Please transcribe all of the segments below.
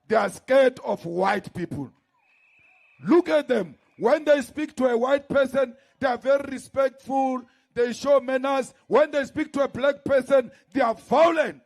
They are scared of white people. Look at them. When they speak to a white person, they are very respectful. They show manners. When they speak to a black person, they are violent.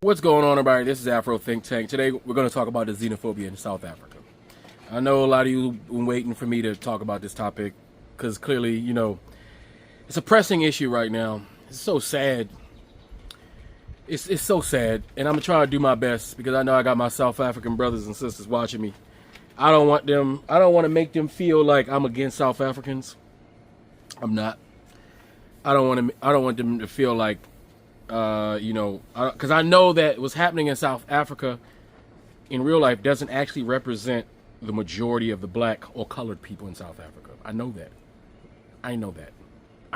What's going on, everybody? This is Afro Think Tank. Today we're going to talk about the xenophobia in South Africa. I know a lot of you have been waiting for me to talk about this topic because clearly, you know, it's a pressing issue right now. It's so sad. It's so sad, and I'm going to try to do my best because I know I got my South African brothers and sisters watching me. I don't want to make them feel like I'm against South Africans. I'm not. I don't want them to feel like because I know that what's happening in South Africa in real life doesn't actually represent the majority of the black or colored people in South Africa. I know that. I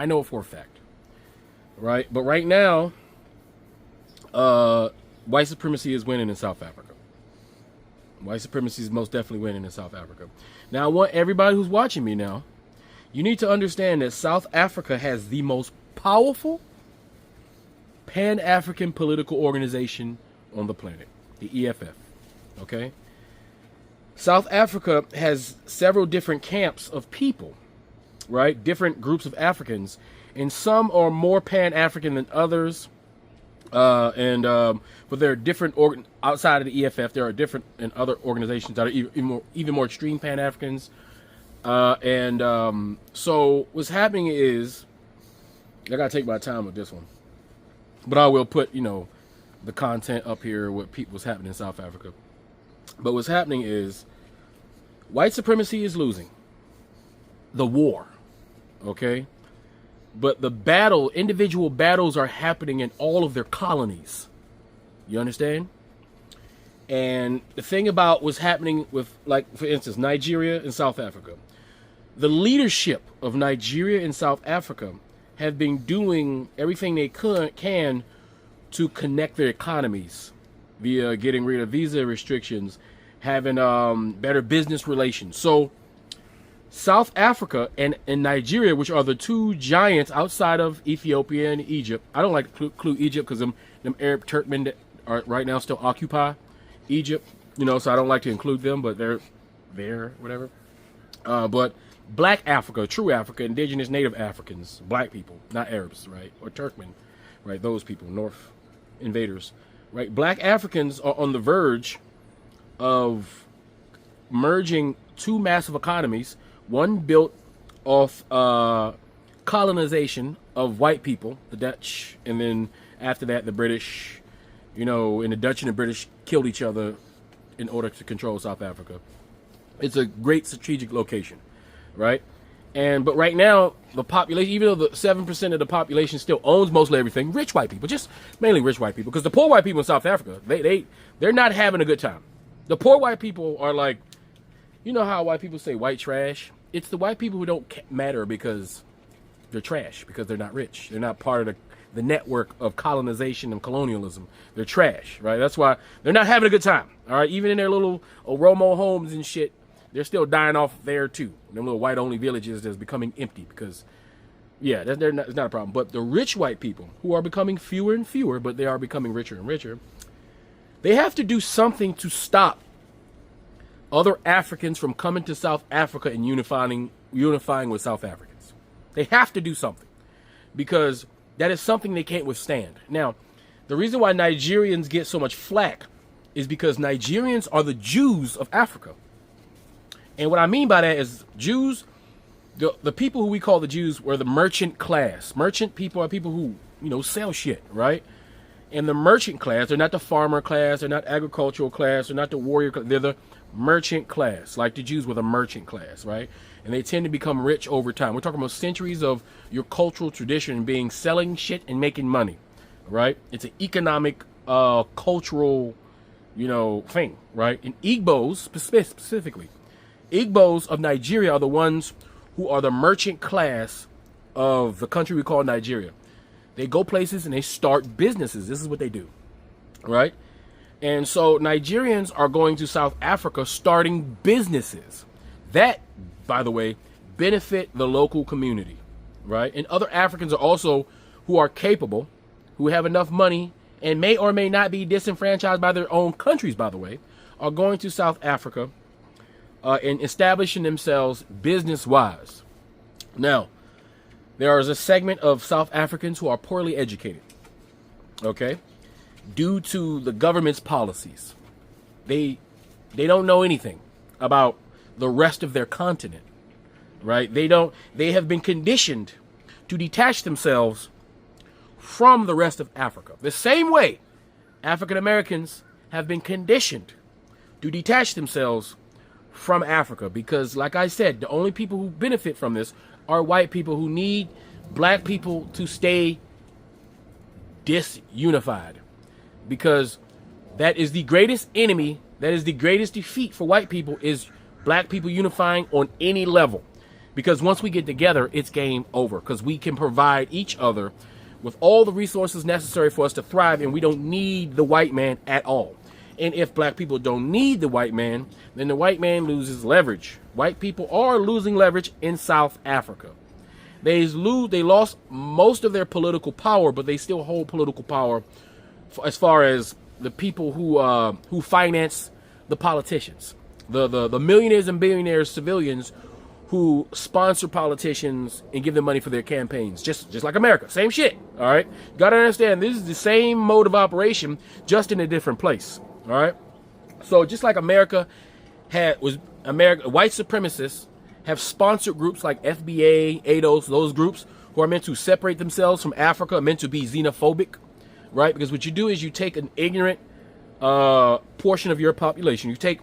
know it for a fact. Right? But right now, white supremacy is winning in South Africa. White supremacy is most definitely winning in South Africa. Now, I want everybody who's watching me now, you need to understand that South Africa has the most powerful Pan-African political organization on the planet, the EFF, okay? South Africa has several different camps of people, right? Different groups of Africans, and some are more Pan-African than others, but there are different, outside of the EFF, there are different and other organizations that are even more extreme Pan-Africans, so what's happening is, I gotta take my time with this one. But I will put, the content up here, what's happening in South Africa. But what's happening is white supremacy is losing the war, okay? But the individual battles are happening in all of their colonies. You understand? And the thing about what's happening with, like, for instance, Nigeria and South Africa. The leadership of Nigeria and South Africa have been doing everything they can to connect their economies via getting rid of visa restrictions, having better business relations. So South Africa and Nigeria, which are the two giants outside of Ethiopia and Egypt. I don't like to include Egypt because them Arab Turkmen that are right now still occupy Egypt, so I don't like to include them, but they're there, whatever. But Black Africa, true Africa, indigenous native Africans, black people, not Arabs, right? Or Turkmen, right? Those people, North invaders, right? Black Africans are on the verge of merging two massive economies, one built off colonization of white people, the Dutch, and then after that, the British, and the Dutch and the British killed each other in order to control South Africa. It's a great strategic location. Right? But right now, the population, even though the 7% of the population still owns mostly everything, rich white people, just mainly rich white people, because the poor white people in South Africa, they're not having a good time. The poor white people are like, you know how white people say white trash? It's the white people who don't matter because they're trash, because they're not rich. They're not part of the network of colonization and colonialism. They're trash, right? That's why they're not having a good time, all right? Even in their little Oromo homes and shit, they're still dying off there too. Them little white-only villages that's becoming empty because, yeah, it's not a problem. But the rich white people, who are becoming fewer and fewer, but they are becoming richer and richer, they have to do something to stop other Africans from coming to South Africa and unifying with South Africans. They have to do something because that is something they can't withstand. Now, the reason why Nigerians get so much flack is because Nigerians are the Jews of Africa. And what I mean by that is Jews, the people who we call the Jews were the merchant class. Merchant people are people who, sell shit, right? And the merchant class, they're not the farmer class, they're not agricultural class, they're not the warrior class, they're the merchant class. Like the Jews were the merchant class, right? And they tend to become rich over time. We're talking about centuries of your cultural tradition being selling shit and making money, right? It's an economic, cultural, thing, right? And Igbos, specifically, Igbos of Nigeria are the ones who are the merchant class of the country we call Nigeria. They go places and they start businesses. This is what they do, right? And so Nigerians are going to South Africa starting businesses that, by the way, benefit the local community, right? And other Africans are also who are capable, who have enough money and may or may not be disenfranchised by their own countries, by the way, are going to South Africa and establishing themselves business-wise. Now, there is a segment of South Africans who are poorly educated, okay, due to the government's policies. They don't know anything about the rest of their continent, right? They have been conditioned to detach themselves from the rest of Africa. The same way African Americans have been conditioned to detach themselves from Africa, because like I said, the only people who benefit from this are white people who need black people to stay disunified, because that is the greatest enemy, that is the greatest defeat for white people, is black people unifying on any level. Because once we get together, it's game over, because we can provide each other with all the resources necessary for us to thrive, and we don't need the white man at all. And if black people don't need the white man, then the white man loses leverage. White people are losing leverage in South Africa. They lost most of their political power, but they still hold political power as far as the people who finance the politicians, the millionaires and billionaires, civilians who sponsor politicians and give them money for their campaigns, just like America. Same shit, all right? You got to understand, this is the same mode of operation, just in a different place, all right? So just like America white supremacists have sponsored groups like FBA, ADOS, those groups who are meant to separate themselves from Africa, meant to be xenophobic, right? Because what you do is you take an ignorant portion of your population, you take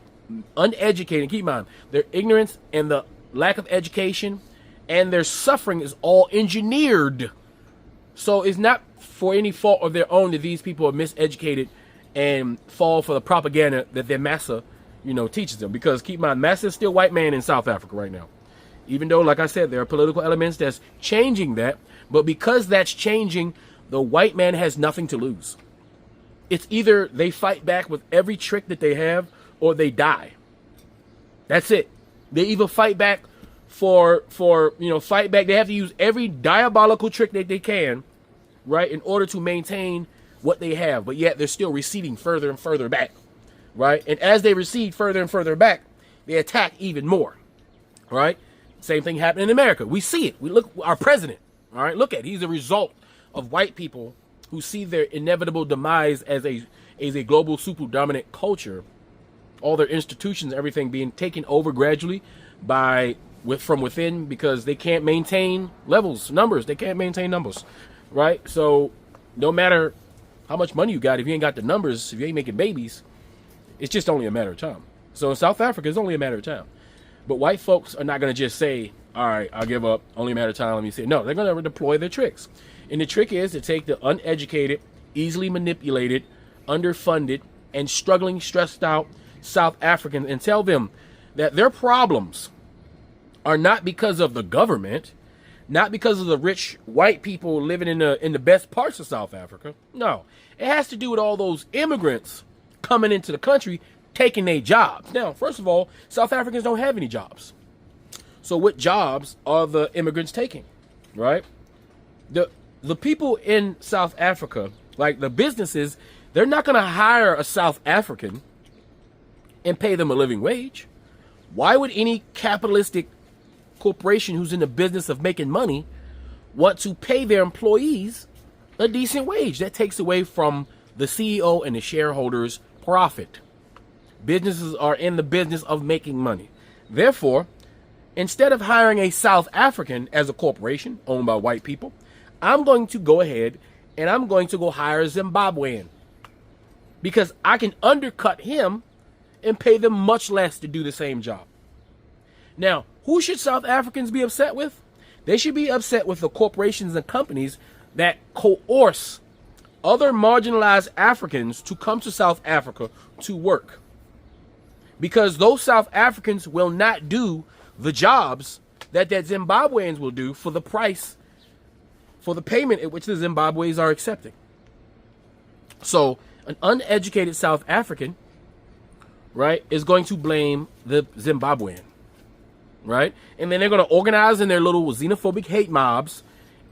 uneducated, keep in mind, their ignorance and the lack of education and their suffering is all engineered. So it's not for any fault of their own that these people are miseducated and fall for the propaganda that their massa, teaches them. Because keep in mind, massa is still white man in South Africa right now. Even though, like I said, there are political elements that's changing that. But because that's changing, the white man has nothing to lose. It's either they fight back with every trick that they have or they die. That's it. They either fight back fight back. They have to use every diabolical trick that they can, right, in order to maintain what they have. But yet they're still receding further and further back, right? And as they recede further and further back, they attack even more, right? Same thing happened in America. We see it. We look, our president, all right, look at it. He's a result of white people who see their inevitable demise as a global super dominant culture, all their institutions, everything being taken over gradually from within, because they can't maintain numbers. They can't maintain numbers, right? So no matter how much money you got, if you ain't got the numbers, if you ain't making babies, it's just only a matter of time. So in South Africa, it's only a matter of time. But white folks are not going to just say, all right, I'll give up, only a matter of time, let me say. No, they're going to deploy their tricks. And the trick is to take the uneducated, easily manipulated, underfunded, and struggling, stressed out South Africans and tell them that their problems are not because of the government, not because of the rich white people living in the best parts of South Africa. No, it has to do with all those immigrants coming into the country, taking their jobs. Now, first of all, South Africans don't have any jobs. So what jobs are the immigrants taking, right? The people in South Africa, like the businesses, they're not going to hire a South African and pay them a living wage. Why would any capitalistic corporation who's in the business of making money want to pay their employees a decent wage? That takes away from the CEO and the shareholders' profit. Businesses are in the business of making money. Therefore, instead of hiring a South African as a corporation owned by white people, I'm going to go ahead and I'm going to go hire a Zimbabwean, because I can undercut him and pay them much less to do the same job. Now, who should South Africans be upset with? They should be upset with the corporations and companies that coerce other marginalized Africans to come to South Africa to work. Because those South Africans will not do the jobs that Zimbabweans will do for the price, for the payment at which the Zimbabweans are accepting. So an uneducated South African, right, is going to blame the Zimbabwean, right? And then they're going to organize in their little xenophobic hate mobs,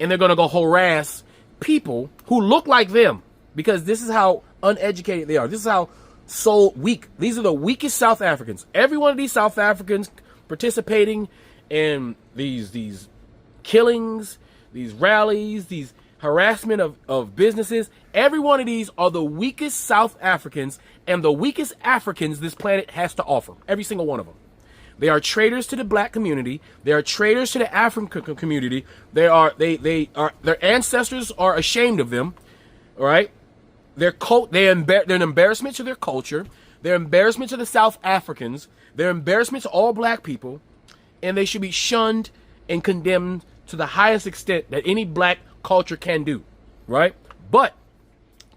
and they're going to go harass people who look like them, because this is how uneducated they are. This is how so weak. These are the weakest South Africans. Every one of these South Africans participating in these killings, these rallies, these harassment of businesses, every one of these are the weakest South Africans and the weakest Africans this planet has to offer. Every single one of them. They are traitors to the black community. They are traitors to the African community. Their ancestors are ashamed of them. All right. They're an embarrassment to their culture. They're embarrassment to the South Africans. They're embarrassment to all black people. And they should be shunned and condemned to the highest extent that any black culture can do. Right? But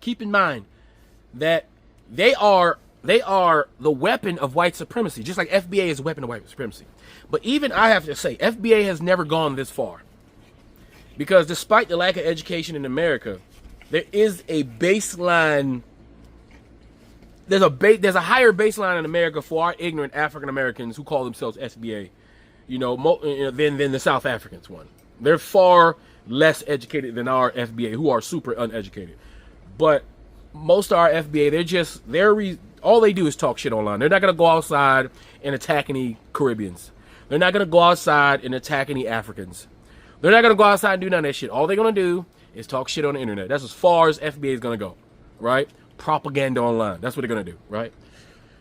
keep in mind that they are the weapon of white supremacy, just like FBA is a weapon of white supremacy. But even I have to say, FBA has never gone this far. Because despite the lack of education in America, there is a baseline. There's a higher baseline in America for our ignorant African Americans who call themselves SBA, than the South Africans one. They're far less educated than our FBA, who are super uneducated. But most of our FBA, all they do is talk shit online. They're not gonna go outside and attack any Caribbeans. They're not gonna go outside and attack any Africans. They're not gonna go outside and do none of that shit. All they're gonna do is talk shit on the internet. That's as far as FBA is gonna go, right? Propaganda online. That's what they're gonna do, right?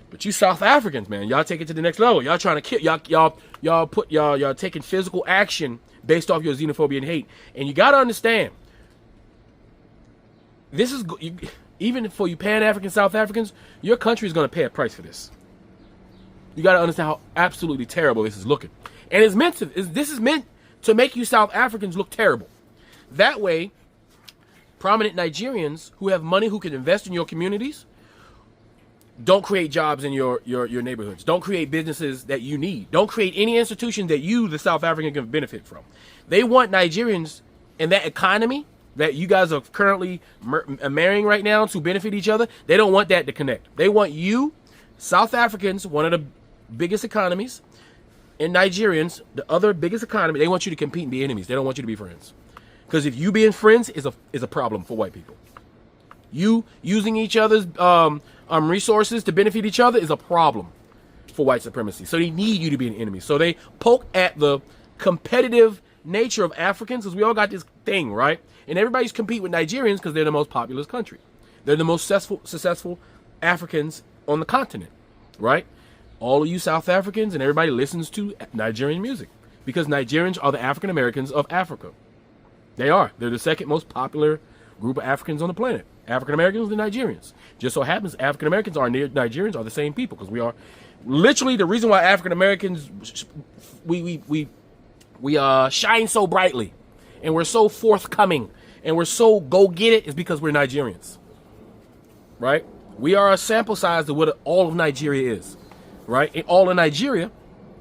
But you South Africans, man, y'all take it to the next level. Y'all trying to kill y'all taking physical action based off your xenophobia and hate. And you gotta understand, this is even for you Pan-African South Africans, your country is gonna pay a price for this. You gotta understand how absolutely terrible this is looking, and this is meant to make you South Africans look terrible. That way, prominent Nigerians who have money, who can invest in your communities, don't create jobs in your neighborhoods. Don't create businesses that you need. Don't create any institution that you, the South African, can benefit from. They want Nigerians in that economy that you guys are currently marrying right now to benefit each other. They don't want that to connect. They want you, South Africans, one of the biggest economies, and Nigerians, the other biggest economy, they want you to compete and be enemies. They don't want you to be friends. Because if you being friends is a problem for white people. You using each other's resources to benefit each other is a problem for white supremacy. So they need you to be an enemy. So they poke at the competitive nature of Africans, because we all got this thing, right? And everybody's compete with Nigerians because they're the most populous country. They're the most successful Africans on the continent, right? All of you South Africans and everybody listens to Nigerian music because Nigerians are the African Americans of Africa. They are. They're the second most popular group of Africans on the planet. African Americans and Nigerians. Just so happens African Americans are Nigerians are the same people, because we are literally the reason why African Americans we shine so brightly and we're so forthcoming and we're so go get it is because we're Nigerians. Right? We are a sample size of what all of Nigeria is. Right? And all of Nigeria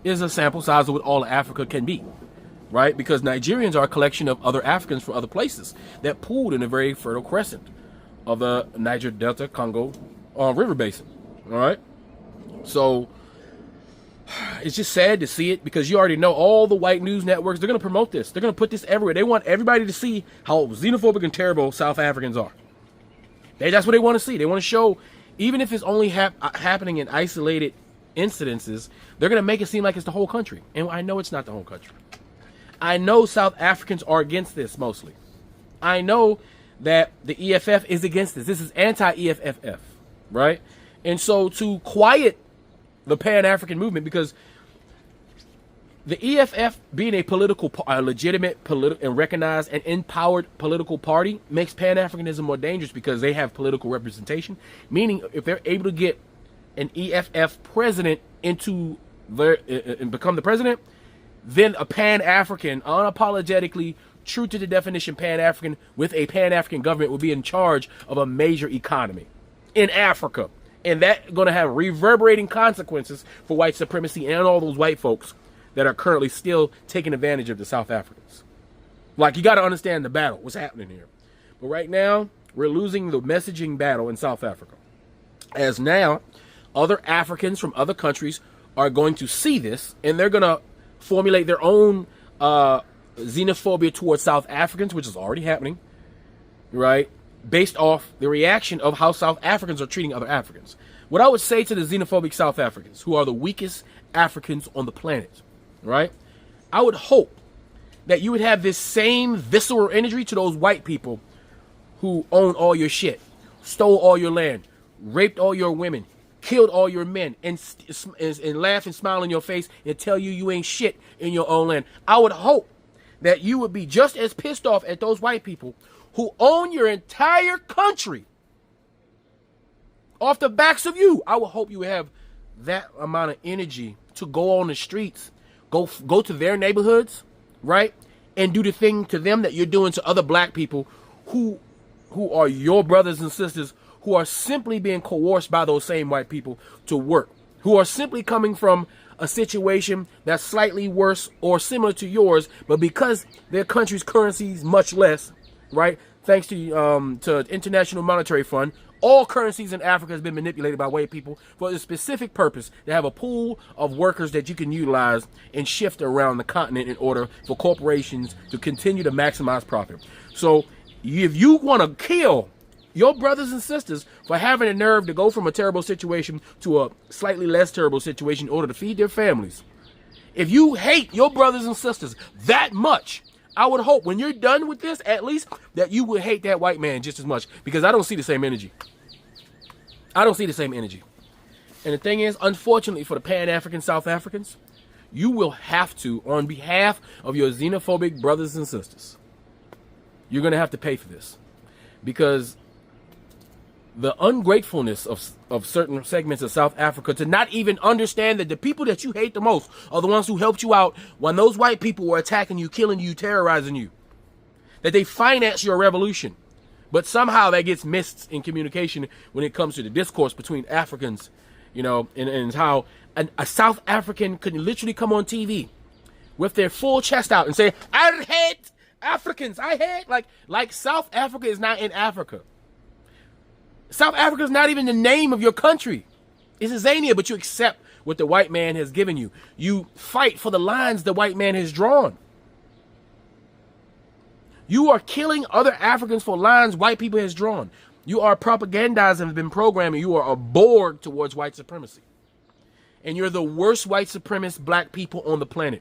is a sample size of what all of Africa can be. Right? Because Nigerians are a collection of other Africans from other places that pooled in a very fertile crescent of the Niger Delta Congo river basin. All right. So it's just sad to see it, because you already know all the white news networks, they're going to promote this. They're going to put this everywhere. They want everybody to see how xenophobic and terrible South Africans are. That's what they want to see. They want to show, even if it's only happening in isolated incidences, they're going to make it seem like it's the whole country. And I know it's not the whole country. I know South Africans are against this mostly. I know that the EFF is against this. This is anti-EFFF, right? And so to quiet the Pan-African movement, because the EFF being a legitimate and recognized and empowered political party makes Pan-Africanism more dangerous because they have political representation. Meaning, if they're able to get an EFF president into and become the president, then a Pan-African, unapologetically true to the definition Pan-African, with a Pan-African government will be in charge of a major economy in Africa. And that's going to have reverberating consequences for white supremacy and all those white folks that are currently still taking advantage of the South Africans. Like, you got to understand the battle, what's happening here. But right now, we're losing the messaging battle in South Africa. As now, other Africans from other countries are going to see this, and they're going to formulate their own xenophobia towards South Africans, which is already happening, right? Based off the reaction of how South Africans are treating other Africans. What I would say to the xenophobic South Africans, who are the weakest Africans on the planet, right? I would hope that you would have this same visceral energy to those white people who own all your shit, stole all your land, raped all your women, killed all your men, and laugh and smile in your face and tell you you ain't shit in your own land. I would hope that you would be just as pissed off at those white people who own your entire country off the backs of you. I would hope you would have that amount of energy to go on the streets, go to their neighborhoods, right, and do the thing to them that you're doing to other black people who are your brothers and sisters, who are simply being coerced by those same white people to work, who are simply coming from a situation that's slightly worse or similar to yours, but because their country's currency is much less, right, thanks to International Monetary Fund, all currencies in Africa has been manipulated by white people for a specific purpose, to have a pool of workers that you can utilize and shift around the continent in order for corporations to continue to maximize profit. So if you want to kill your brothers and sisters for having the nerve to go from a terrible situation to a slightly less terrible situation in order to feed their families, if you hate your brothers and sisters that much, I would hope when you're done with this, at least, that you would hate that white man just as much, because I don't see the same energy. I don't see the same energy. And the thing is, unfortunately for the Pan-African South Africans, you will have to, on behalf of your xenophobic brothers and sisters, you're going to have to pay for this. Because the ungratefulness of certain segments of South Africa to not even understand that the people that you hate the most are the ones who helped you out when those white people were attacking you, killing you, terrorizing you. That they finance your revolution. But somehow that gets missed in communication when it comes to the discourse between Africans, you know, and how a South African could literally come on TV with their full chest out and say, I hate Africans, I hate, like South Africa is not in Africa. South Africa is not even the name of your country. It's Tanzania, but you accept what the white man has given you. You fight for the lines the white man has drawn. You are killing other Africans for lines white people has drawn. You are propagandizing and been programming. You are a Borg towards white supremacy. And you're the worst white supremacist black people on the planet.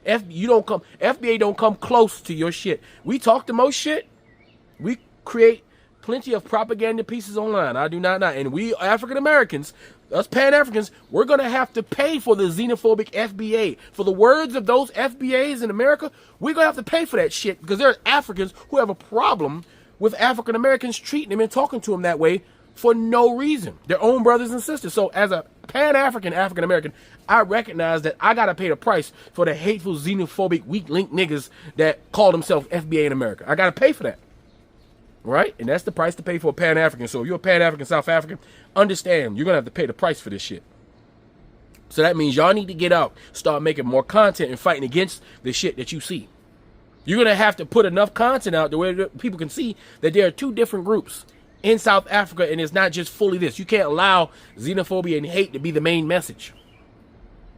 FBA don't come close to your shit. We talk the most shit. We create plenty of propaganda pieces online. I do not know. And we African Americans, us Pan-Africans, we're going to have to pay for the xenophobic FBA. For the words of those FBAs in America, we're going to have to pay for that shit, because there are Africans who have a problem with African Americans treating them and talking to them that way for no reason. Their own brothers and sisters. So as a Pan-African, African American, I recognize that I got to pay the price for the hateful, xenophobic, weak link niggas that call themselves FBA in America. I got to pay for that. Right? And that's the price to pay for a Pan-African. So if you're a Pan-African, South African, understand you're going to have to pay the price for this shit. So that means y'all need to get out, start making more content and fighting against the shit that you see. You're going to have to put enough content out the way that people can see that there are two different groups in South Africa, and it's not just fully this. You can't allow xenophobia and hate to be the main message.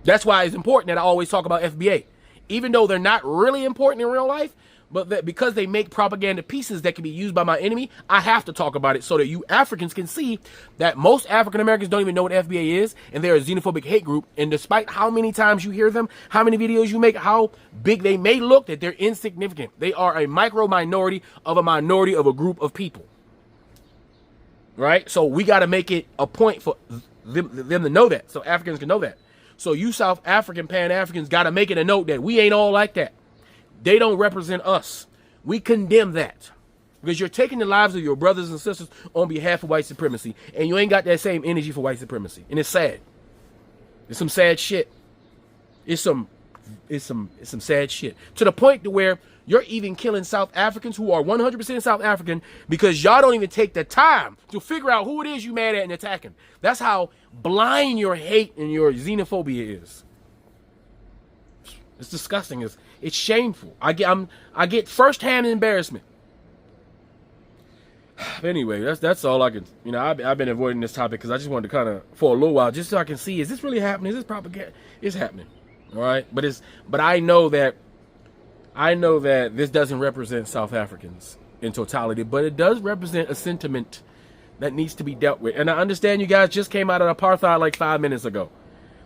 That's why it's important that I always talk about FBA. Even though they're not really important in real life, but that because they make propaganda pieces that can be used by my enemy, I have to talk about it so that you Africans can see that most African Americans don't even know what FBA is, and they're a xenophobic hate group. And despite how many times you hear them, how many videos you make, how big they may look, that they're insignificant. They are a micro minority of a group of people. Right? So we got to make it a point for them to know that, so Africans can know that. So you South African Pan-Africans got to make it a note that we ain't all like that. They don't represent us. We condemn that. Because you're taking the lives of your brothers and sisters on behalf of white supremacy, and you ain't got that same energy for white supremacy. And it's sad. It's some sad shit. It's some sad shit. To the point to where you're even killing South Africans who are 100% South African because y'all don't even take the time to figure out who it is you mad at and attacking. That's how blind your hate and your xenophobia is. It's disgusting. It's shameful. I get firsthand embarrassment. But anyway, that's all I can. I've been avoiding this topic because I just wanted to kind of, for a little while, just so I can see, is this really happening? Is this propaganda? It's happening. All right, but I know that this doesn't represent South Africans in totality, but it does represent a sentiment that needs to be dealt with. And I understand you guys just came out of apartheid like 5 minutes ago,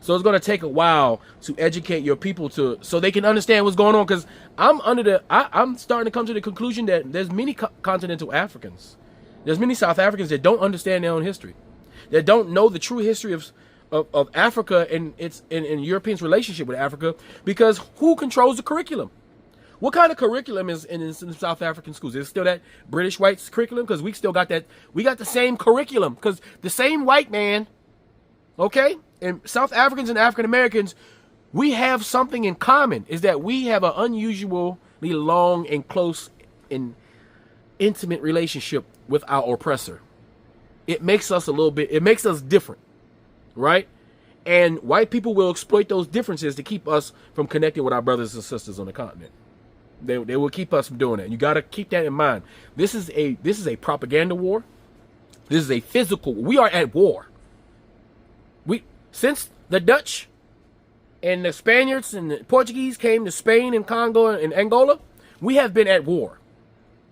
so it's going to take a while to educate your people so they can understand what's going on. Because I'm starting to come to the conclusion that there's many continental Africans, there's many South Africans that don't understand their own history, that don't know the true history of Africa and Europeans' relationship with Africa, because who controls the curriculum? What kind of curriculum is in South African schools? Is it still that British white curriculum? Because we still got that. We got the same curriculum because the same white man, okay? And South Africans and African Americans, we have something in common, is that we have an unusually long and close and intimate relationship with our oppressor. It makes us it makes us different. Right? And white people will exploit those differences to keep us from connecting with our brothers and sisters on the continent. They will keep us from doing that. You got to keep that in mind. This is a propaganda war. This is a physical. We are at war. Since the Dutch and the Spaniards and the Portuguese came to Spain and Congo and Angola, we have been at war.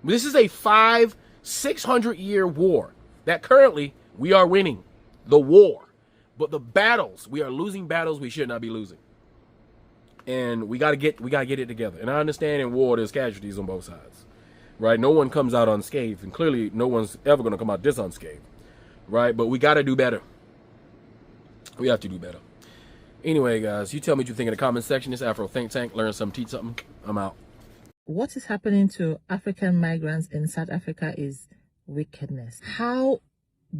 This is a 500-600 year war that currently we are winning the war. But the battles, we are losing battles we should not be losing. And we gotta get it together. And I understand in war there's casualties on both sides. Right? No one comes out unscathed, and clearly no one's ever gonna come out this unscathed. Right? But we gotta do better. We have to do better. Anyway, guys, you tell me what you think in the comment section. It's Afro Think Tank. Learn something, teach something. I'm out. What is happening to African migrants in South Africa is wickedness. How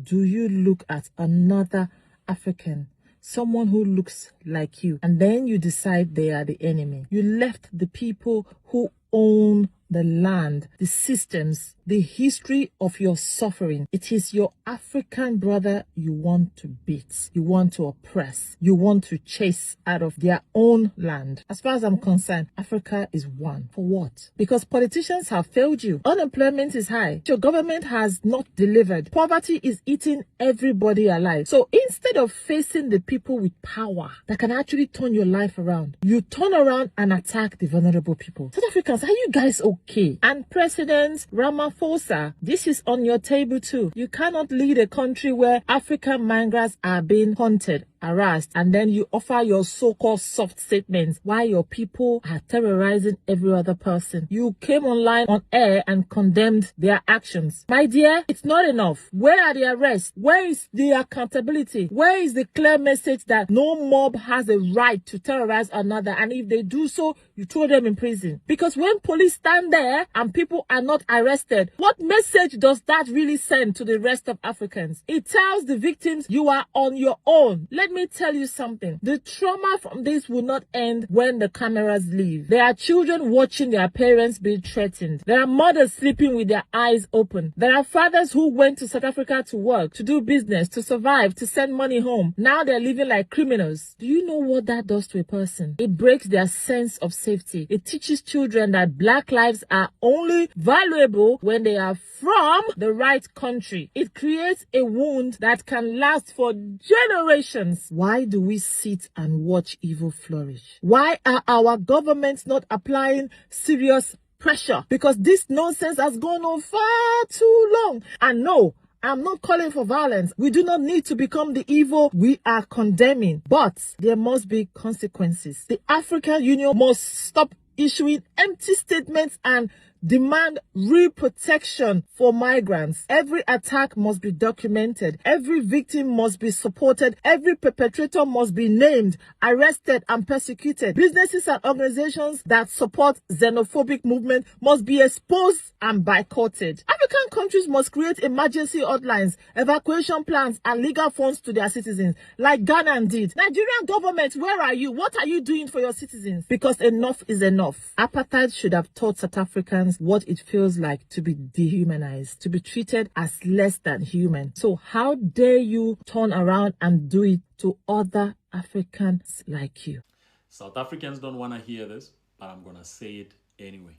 do you look at another African, someone who looks like you, and then you decide they are the enemy? You left the people who own the land, the systems, the history of your suffering. It is your African brother you want to beat, you want to oppress, you want to chase out of their own land. As far as I'm concerned, Africa is one. For what? Because politicians have failed you. Unemployment is high. Your government has not delivered. Poverty is eating everybody alive. So instead of facing the people with power that can actually turn your life around, you turn around and attack the vulnerable people. South Africans, are you guys okay? And President Ramaphosa, this is on your table too. You cannot lead a country where African migrants are being hunted, harassed, and then you offer your so-called soft statements while your people are terrorizing every other person. You came online on air and condemned their actions. My dear, it's not enough. Where are the arrests? Where is the accountability? Where is the clear message that no mob has a right to terrorize another, and if they do so, you throw them in prison? Because when police stand there and people are not arrested, what message does that really send to the rest of Africans? It tells the victims you are on your own. Let me tell you something. The trauma from this will not end when the cameras leave. There are children watching their parents being threatened. There are mothers sleeping with their eyes open. There are fathers who went to South Africa to work, to do business, to survive, to send money home. Now they're living like criminals. Do you know what that does to a person? It breaks their sense of safety. It teaches children that black lives are only valuable when they are from the right country. It creates a wound that can last for generations. Why do we sit and watch evil flourish? Why are our governments not applying serious pressure? Because this nonsense has gone on far too long. And no, I'm not calling for violence. We do not need to become the evil we are condemning. But there must be consequences. The African Union must stop issuing empty statements and demand real protection for migrants. Every attack must be documented. Every victim must be supported. Every perpetrator must be named, arrested, and persecuted. Businesses and organizations that support xenophobic movement must be exposed and boycotted. African countries must create emergency hotlines, evacuation plans, and legal funds to their citizens, like Ghana did. Nigerian government, where are you? What are you doing for your citizens? Because enough is enough. Apartheid should have taught South Africans what it feels like to be dehumanized, to be treated as less than human. So how dare you turn around and do it to other Africans like you? South Africans don't want to hear this, but I'm going to say it anyway.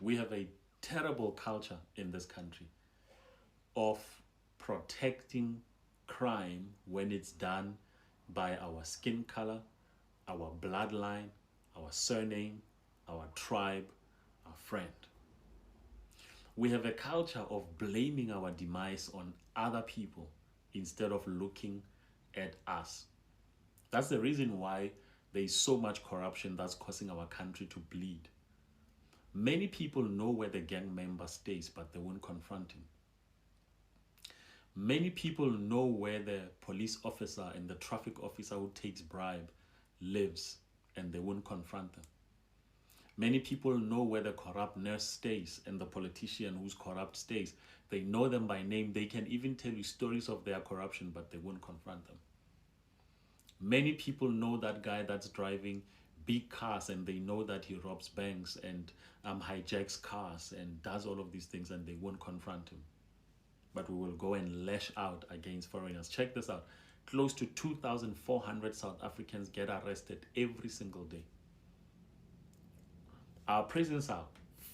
We have a terrible culture in this country of protecting crime when it's done by our skin color, our bloodline, our surname, our tribe, our friend. We have a culture of blaming our demise on other people instead of looking at us. That's the reason why there is so much corruption that's causing our country to bleed. Many people know where the gang member stays, but they won't confront him. Many people know where the police officer and the traffic officer who takes bribe lives, and they won't confront them. Many people know where the corrupt nurse stays and the politician who's corrupt stays. They know them by name. They can even tell you stories of their corruption, but they won't confront them. Many people know that guy that's driving big cars, and they know that he robs banks and hijacks cars and does all of these things, and they won't confront him. But we will go and lash out against foreigners. Check this out. Close to 2,400 South Africans get arrested every single day. Our prisons are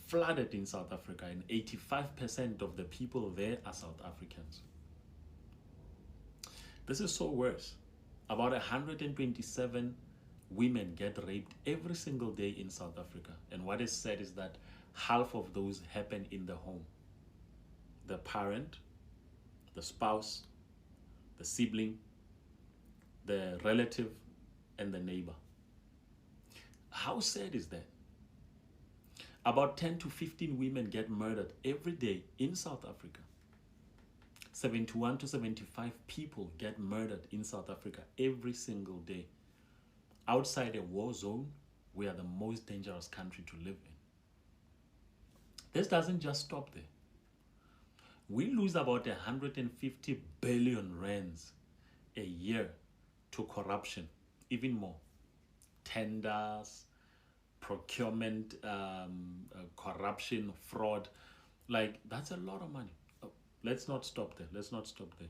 flooded in South Africa, and 85% of the people there are South Africans. This is so worse. About 127 women get raped every single day in South Africa. And what is said is that half of those happen in the home. The parent, the spouse, the sibling, the relative, and the neighbor. How sad is that? About 10 to 15 women get murdered every day in South Africa. 71 to 75 people get murdered in South Africa every single day. Outside a war zone, we are the most dangerous country to live in. This doesn't just stop there. We lose about 150 billion rands a year to corruption, even more. Tenders, procurement, corruption, fraud. Like, that's a lot of money. Let's not stop there. Let's not stop there.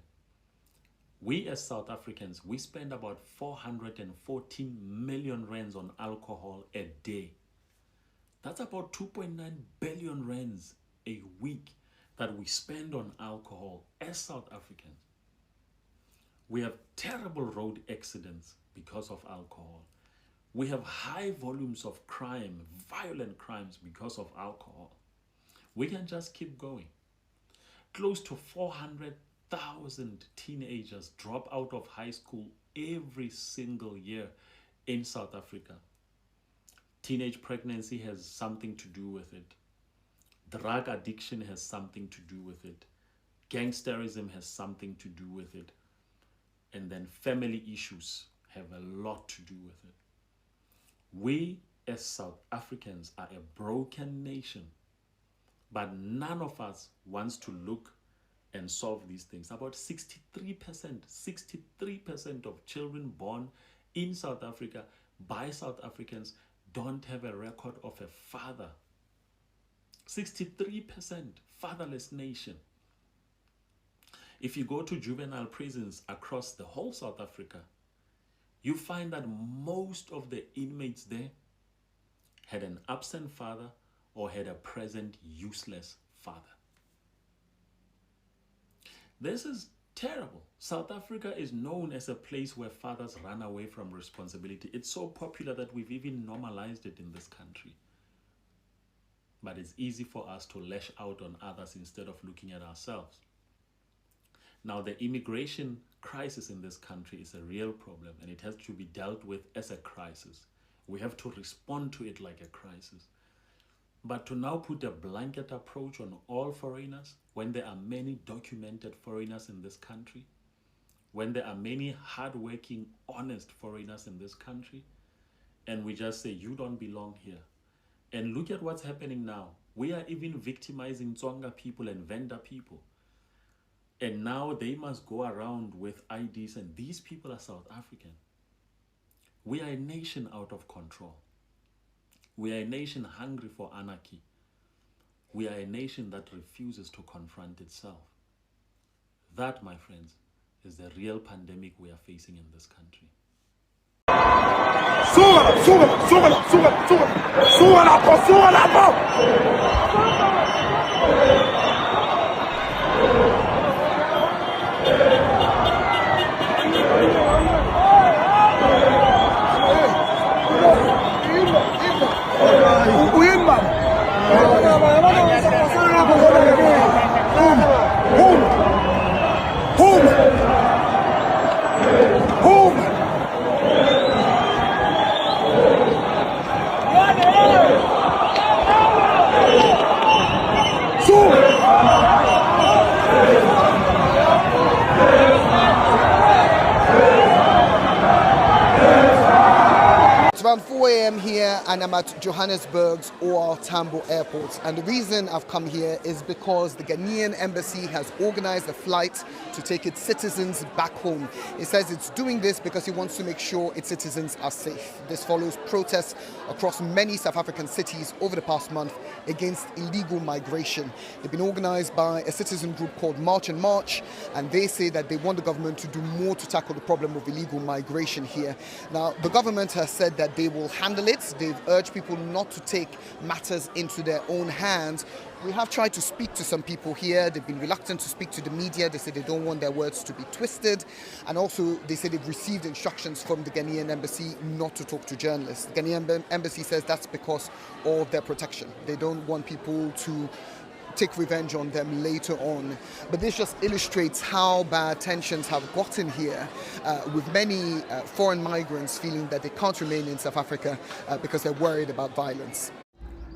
We as South Africans, we spend about 414 million rands on alcohol a day. That's about 2.9 billion rands a week that we spend on alcohol as South Africans. We have terrible road accidents because of alcohol. We have high volumes of crime, violent crimes because of alcohol. We can just keep going. Close to 400,000 teenagers drop out of high school every single year in South Africa. Teenage pregnancy has something to do with it. Drug addiction has something to do with it. Gangsterism has something to do with it. And then family issues have a lot to do with it. We as South Africans are a broken nation, but none of us wants to look and solve these things. About 63% of children born in South Africa by South Africans don't have a record of a father. 63% fatherless nation. If you go to juvenile prisons across the whole South Africa, you find that most of the inmates there had an absent father or had a present useless father. This is terrible. South Africa is known as a place where fathers run away from responsibility. It's so popular that we've even normalized it in this country. But it's easy for us to lash out on others instead of looking at ourselves. Now, the immigration crisis in this country is a real problem, and it has to be dealt with as a crisis. We have to respond to it like a crisis. But to now put a blanket approach on all foreigners, when there are many documented foreigners in this country, when there are many hardworking, honest foreigners in this country, and we just say, you don't belong here. And look at what's happening now. We are even victimizing Tsonga people and Venda people. And now they must go around with IDs, and these people are South African. We are a nation out of control. We are a nation hungry for anarchy. We are a nation that refuses to confront itself. That, my friends, is the real pandemic we are facing in this country. It's around 4 a.m. here, and I'm at Johannesburg's OR Tambo Airport. And the reason I've come here is because the Ghanaian embassy has organized a flight to take its citizens back home. It says it's doing this because it wants to make sure its citizens are safe. This follows protests across many South African cities over the past month against illegal migration. They've been organized by a citizen group called March and March, and they say that they want the government to do more to tackle the problem of illegal migration here. Now, the government has said that they will handle it. They've urged people not to take matters into their own hands. We have tried to speak to some people here. They've been reluctant to speak to the media. They say they don't want their words to be twisted. And also, they say they've received instructions from the Ghanaian embassy not to talk to journalists. The Ghanaian embassy says that's because of their protection. They don't want people to take revenge on them later on. But this just illustrates how bad tensions have gotten here, with many foreign migrants feeling that they can't remain in South Africa because they're worried about violence.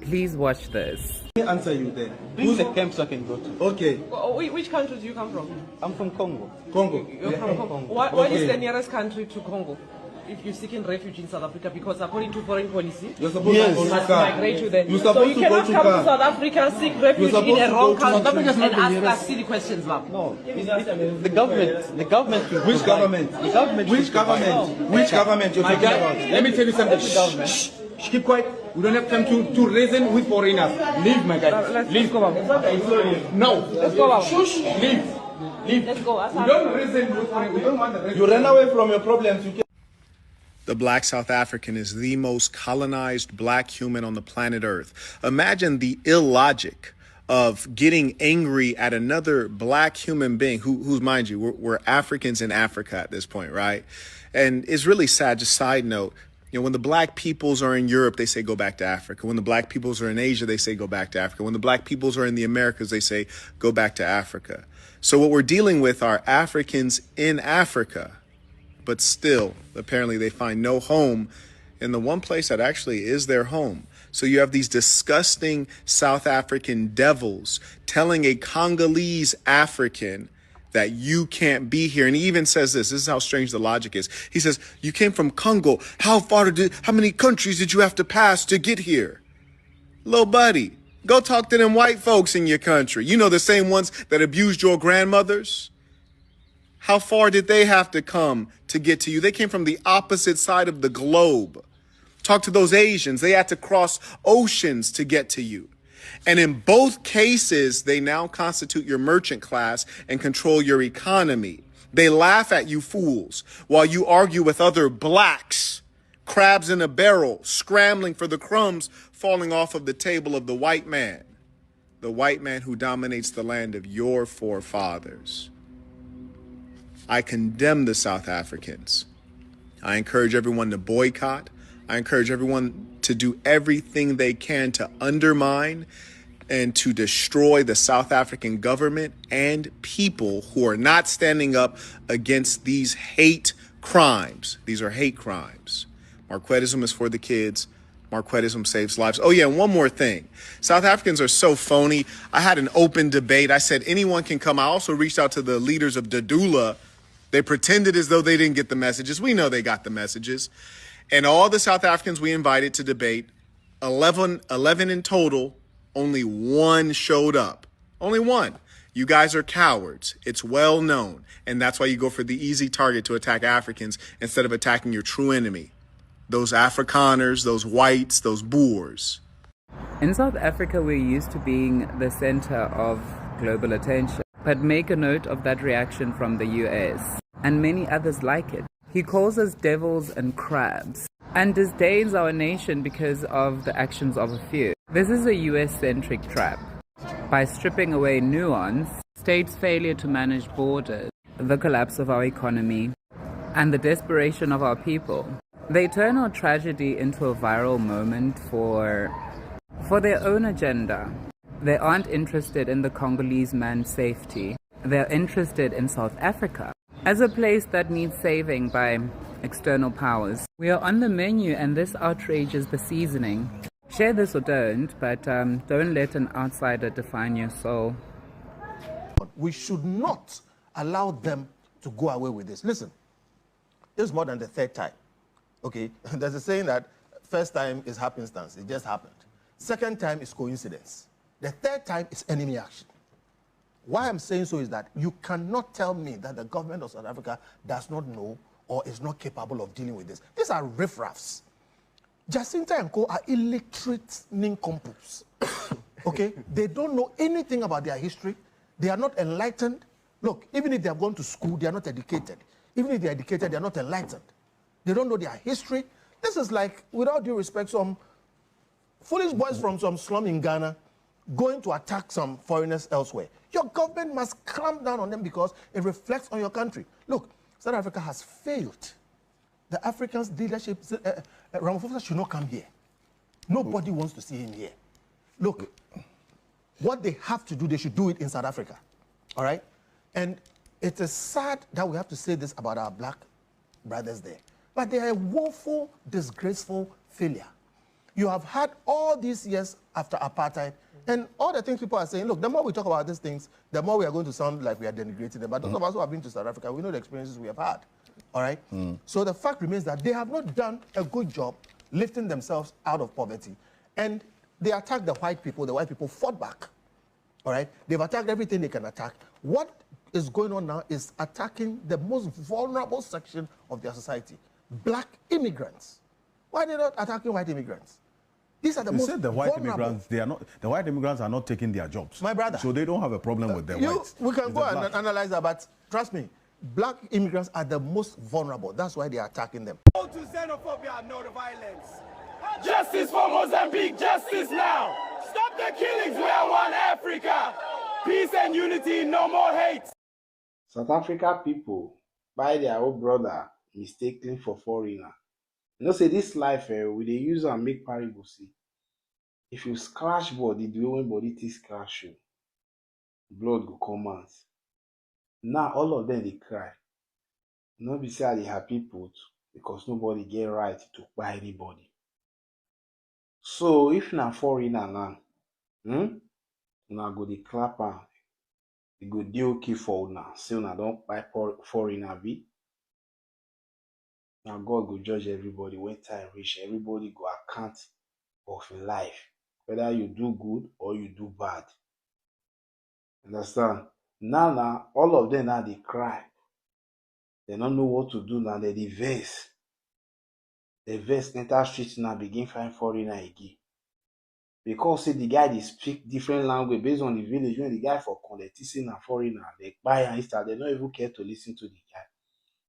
Please watch this. Let me answer you then. Who's the camps I can go to? Okay. Which country do you come from? I'm from Congo. You're from Congo. What is Okay. the nearest country to Congo? If you're seeking refuge in South Africa, because according to foreign policy, You're supposed to go you to must Ghana. migrate to them. You're So supposed you to go cannot to come to Ghana. South Africa, seek refuge supposed in a to wrong go to- South country Africa's not and the ask us nearest- silly questions, ma'am. No. The government. will Which provide. government? The government. Which will provide. government? Which government you're talking about? Let me tell you something. Which government? Shh, keep quiet. We don't have time to reason with foreigners. Leave, my guy. Let's go, ma'am. No. Let's go, ma'am. Shush. Leave. Let's go. We don't reason with foreigners. We don't want the You ran away from your problems. You The black South African is the most colonized black human on the planet Earth. Imagine the illogic of getting angry at another black human being who's, mind you, we're Africans in Africa at this point, right? And it's really sad. Just side note, you know, when the black peoples are in Europe, they say go back to Africa. When the black peoples are in Asia, they say go back to Africa. When the black peoples are in the Americas, they say go back to Africa. So what we're dealing with are Africans in Africa. But still, apparently they find no home in the one place that actually is their home. So you have these disgusting South African devils telling a Congolese African that you can't be here. And he even says this is how strange the logic is. He says, you came from Congo. How many countries did you have to pass to get here? Little buddy, go talk to them white folks in your country. You know, the same ones that abused your grandmothers. How far did they have to come to get to you? They came from the opposite side of the globe. Talk to those Asians. They had to cross oceans to get to you. And in both cases, they now constitute your merchant class and control your economy. They laugh at you fools while you argue with other blacks, crabs in a barrel, scrambling for the crumbs falling off of the table of the white man who dominates the land of your forefathers. I condemn the South Africans. I encourage everyone to boycott. I encourage everyone to do everything they can to undermine and to destroy the South African government and people who are not standing up against these hate crimes. These are hate crimes. Marquettism is for the kids. Marquettism saves lives. Oh, yeah, and one more thing. South Africans are so phony. I had an open debate. I said anyone can come. I also reached out to the leaders of Dadula. They pretended as though they didn't get the messages. We know they got the messages. And all the South Africans we invited to debate, 11 in total, only one showed up. Only one. You guys are cowards. It's well known. And that's why you go for the easy target to attack Africans instead of attacking your true enemy. Those Afrikaners, those whites, those Boers. In South Africa, we're used to being the center of global attention. But make a note of that reaction from the US and many others like it. He calls us devils and crabs and disdains our nation because of the actions of a few. This is a US-centric trap. By stripping away nuance, states' failure to manage borders, the collapse of our economy, and the desperation of our people, they turn our tragedy into a viral moment for their own agenda. They aren't interested in the Congolese man's safety. They're interested in South Africa as a place that needs saving by external powers. We are on the menu and this outrage is the seasoning. Share this or don't, but don't let an outsider define your soul. We should not allow them to go away with this. Listen, this is more than the third time. Okay, there's a saying that first time is happenstance, it just happened. Second time is coincidence. The third time is enemy action. Why I'm saying so is that you cannot tell me that the government of South Africa does not know or is not capable of dealing with this. These are riffraffs. Jacinta and Co are illiterate nincompoops. Okay, they don't know anything about their history. They are not enlightened. Look, even if they have gone to school, they are not educated. Even if they are educated, they are not enlightened. They don't know their history. This is like, without due respect, some foolish boys from some slum in Ghana going to attack some foreigners elsewhere. Your government must clamp down on them because it reflects on your country. Look, South Africa has failed. The Africans' leadership, Ramaphosa should not come here. Nobody wants to see him here. Look, what they have to do, they should do it in South Africa. All right? And it is sad that we have to say this about our black brothers there. But they are a woeful, disgraceful failure. You have had all these years after apartheid, and all the things people are saying, look, the more we talk about these things, the more we are going to sound like we are denigrating them. But those of us who have been to South Africa, we know the experiences we have had. All right? So the fact remains that they have not done a good job lifting themselves out of poverty. And they attacked the white people fought back. All right? They've attacked everything they can attack. What is going on now is attacking the most vulnerable section of their society, black immigrants. Why are they not attacking white immigrants? These are the most said the white vulnerable. immigrants, the white immigrants are not taking their jobs. My brother. So they don't have a problem with the whites. We can go and analyze that, but trust me, black immigrants are the most vulnerable. That's why they are attacking them. No to xenophobia, no to violence. Justice for Mozambique, justice now. Stop the killings, we are one Africa. Peace and unity, no more hate. South Africa people buy their own brother mistakenly for foreigner. You know, say this life, we they use and make parable see. If you scratch body, the way body take scratch you, blood go come out. Now all of them they cry. No be say they happy put because nobody get right to buy anybody. So if na foreigner now, una go dey clap am. E go dey okay for una. Say una don't buy foreigner be. Now God go judge everybody when time reach. Everybody go account of life, whether you do good or you do bad. Understand? Now, all of them now they cry. They don't know what to do now. They vex. They vex enter street now begin find foreigner again. Because say the guy they speak different language based on the village. When the guy for collecting a foreigner, they buy and install. They don't even care to listen to the guy.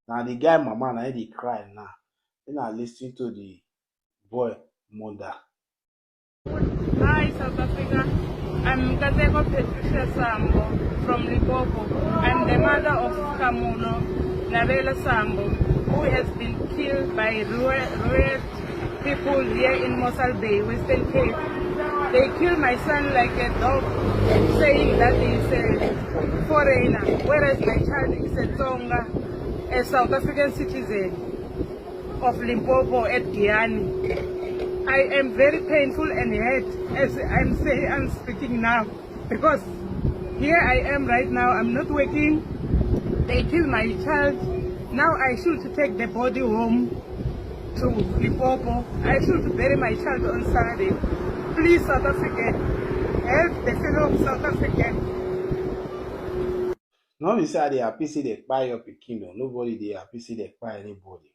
Now the guy mama now they cry now. They not listening to the boy mother. Hi South Africa. I'm Kateko Patricia Sambo from Limpopo. I'm the mother of Kamulo Nabela Sambo, who has been killed by red people here in Mossel Bay, Western Cape. They killed my son like a dog, saying that he's a foreigner, whereas my child is a Tonga, a South African citizen of Limpopo at Guyana. I am very painful and hurt as I'm speaking now, because here I am right now. I'm not working. They killed my child. Now I should take the body home to Limpopo. I should bury my child on Saturday. Please, South Africa, help the fellow South African. No be say they happy say they buy your pikin o. Nobody they happy say they buy anybody.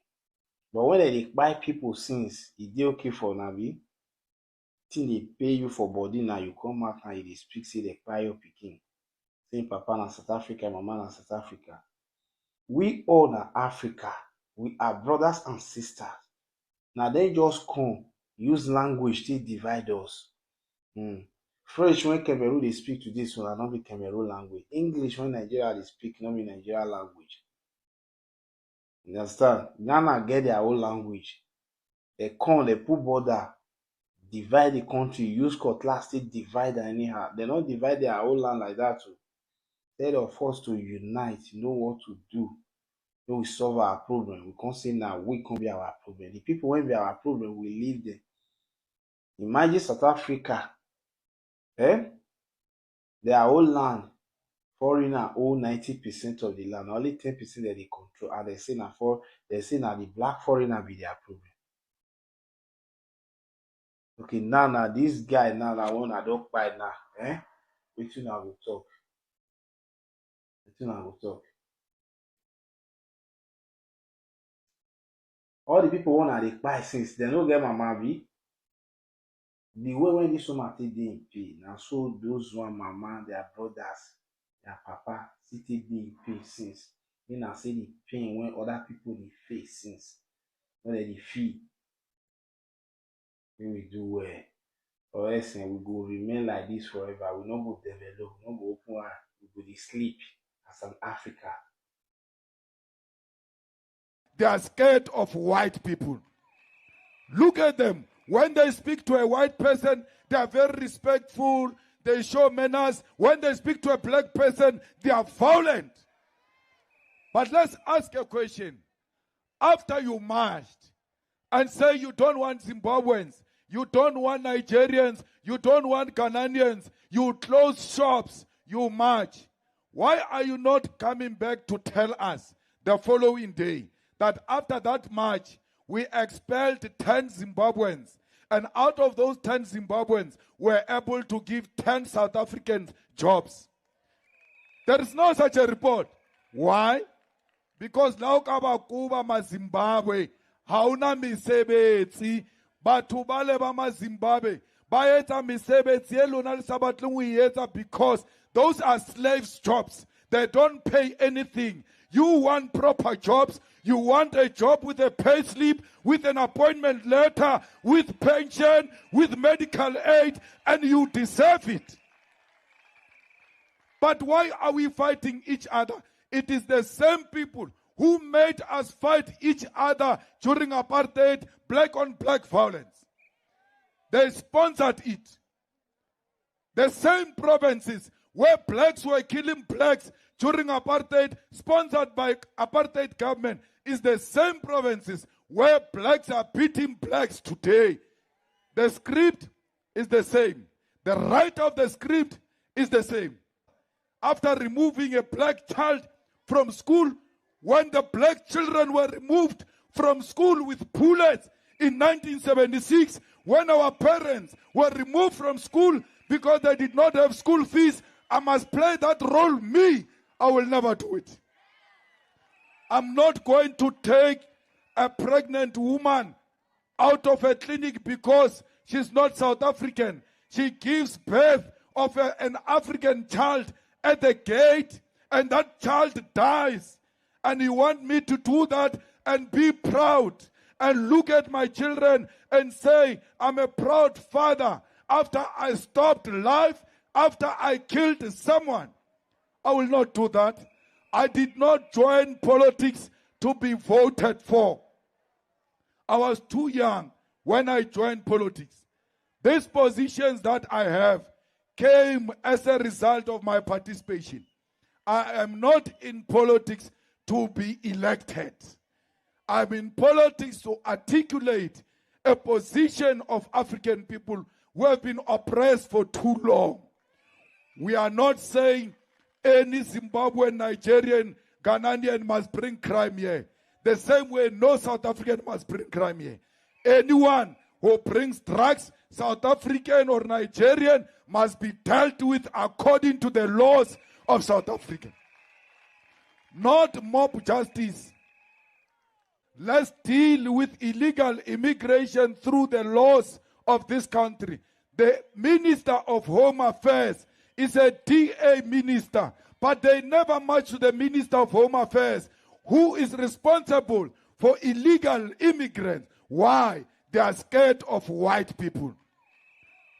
But when they buy people since e dey okay for na be, till they pay you for body now you come out and you dey speak say they buy your pikin. Saying papa na South Africa, mama na South Africa. We all na Africa. We are brothers and sisters. Now they just come use language to divide us. French when Cameroon they speak to this one, not be Cameroon language. English when Nigeria they speak, not be Nigeria language. You understand? Ghana get their own language. They come, they put border, divide the country, use cutlass to divide anyhow. They don't divide their own land like that too. Instead of us to unite, know what to do. Then we solve our problem. We can't say now we can't be our problem. The people when be our problem, we leave them. Imagine South Africa. Their whole land, foreigner own 90% of the land, only 10% that they control, and they say now the black foreigner be their problem. Okay, now this guy now one I don't buy now. Which I will talk. All the people want they buy since they don't get mama be. The way when this woman take dey in pain, now so those one mama, their brothers, their papa, still take dey in pain since. Then I say the pain when other people dey face since. When they feel, when we do well, or else we go remain like this forever. We not go develop, we not go open eye, we go dey sleep as an Africa. They are scared of white people. Look at them. When they speak to a white person, they are very respectful. They show manners. When they speak to a black person, they are violent. But let's ask a question. After you marched and say you don't want Zimbabweans, you don't want Nigerians, you don't want Ghanaians, you close shops, you march. Why are you not coming back to tell us the following day that after that march, we expelled 10 Zimbabweans, and out of those 10 Zimbabweans, were able to give 10 South Africans jobs? There is no such a report. Why? Because now Kuba ma Zimbabwe, hauna misebetsi, batho bale ba ma Zimbabwe, ba etsa misebetsi e lona le sabatleng ho etsa because those are slaves jobs. They don't pay anything. You want proper jobs. You want a job with a pay slip, with an appointment letter, with pension, with medical aid, and you deserve it. But why are we fighting each other? It is the same people who made us fight each other during apartheid, black on black violence. They sponsored it. The same provinces where blacks were killing blacks during apartheid, sponsored by apartheid government, is the same provinces where blacks are beating blacks today. The script is the same. The right of the script is the same. After removing a black child from school, when the black children were removed from school with bullets in 1976, when our parents were removed from school because they did not have school fees, I must play that role. Me, I will never do it. I'm not going to take a pregnant woman out of a clinic because she's not South African. She gives birth of an African child at the gate, and that child dies. And you want me to do that and be proud and look at my children and say, I'm a proud father after I stopped life, after I killed someone? I will not do that. I did not join politics to be voted for. I was too young when I joined politics. These positions that I have came as a result of my participation. I am not in politics to be elected. I'm in politics to articulate a position of African people who have been oppressed for too long. We are not saying any Zimbabwean, Nigerian, Ghanaian must bring crime here. The same way no South African must bring crime here. Anyone who brings drugs, South African or Nigerian, must be dealt with according to the laws of South Africa. Not mob justice. Let's deal with illegal immigration through the laws of this country. The Minister of Home Affairs is a DA minister, but they never match to the Minister of Home Affairs, who is responsible for illegal immigrants. Why? They are scared of white people.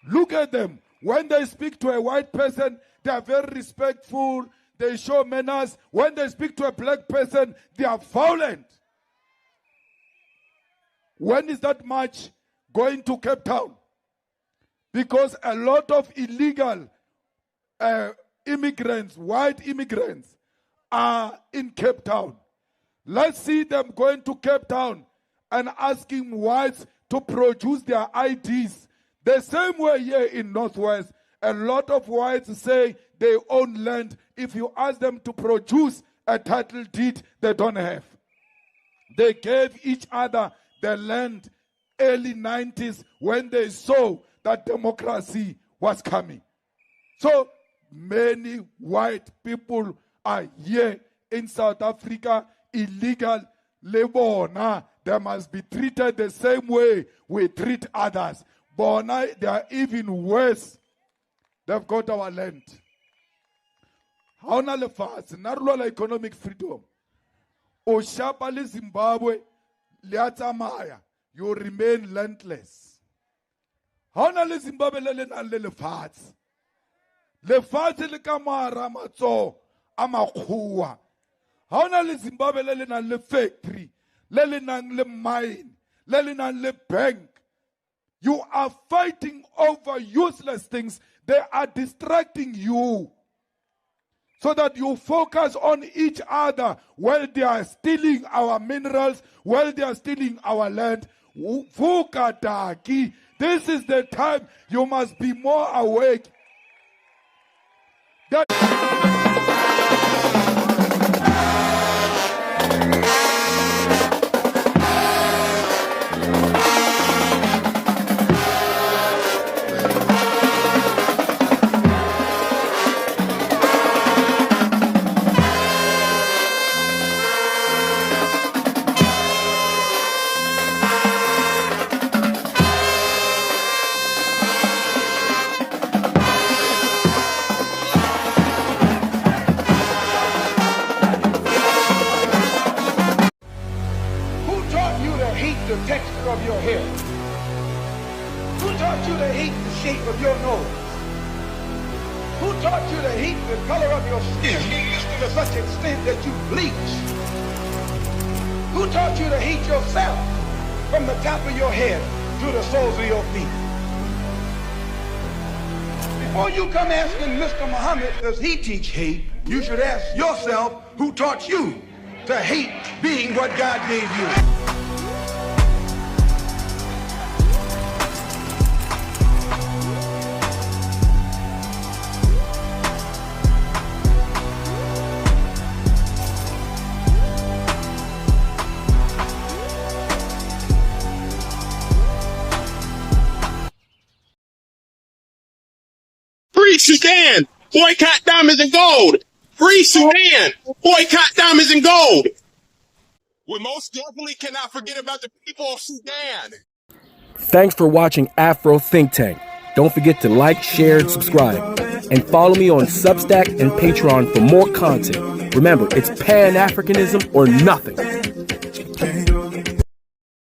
Look at them. When they speak to a white person, they are very respectful. They show manners. When they speak to a black person, they are violent. When is that march going to Cape Town? Because a lot of illegal immigrants, white immigrants, are in Cape Town. Let's see them going to Cape Town and asking whites to produce their IDs. The same way here in Northwest, a lot of whites say they own land. If you ask them to produce a title deed, they don't have. They gave each other the land early 90s when they saw that democracy was coming. So many white people are here in South Africa, illegal labor. They must be treated the same way we treat others. But now they are even worse. They've got our land. How na le fast? Narula economic freedom. O shapali Zimbabwe liatamaya. You remain landless. How na le Zimbabwe le fast? Le fast le kamara matso amakhuwa. How na le Zimbabwe le factory, le mine, le bank. You are fighting over useless things. They are distracting you so that you focus on each other while they are stealing our minerals, while they are stealing our land. This is the time you must be more awake. The texture of your hair? Who taught you to hate the shape of your nose? Who taught you to hate the color of your skin to such extent that you bleach? Who taught you to hate yourself from the top of your head to the soles of your feet? Before you come asking Mr. Muhammad, does he teach hate? You should ask yourself, who taught you to hate being what God gave you? Free Sudan, boycott diamonds and gold. Free Sudan, boycott diamonds and gold. We most definitely cannot forget about the people of Sudan. Thanks for watching Afro Think Tank. Don't forget to like, share, and subscribe. And follow me on Substack and Patreon for more content. Remember, it's Pan-Africanism or nothing.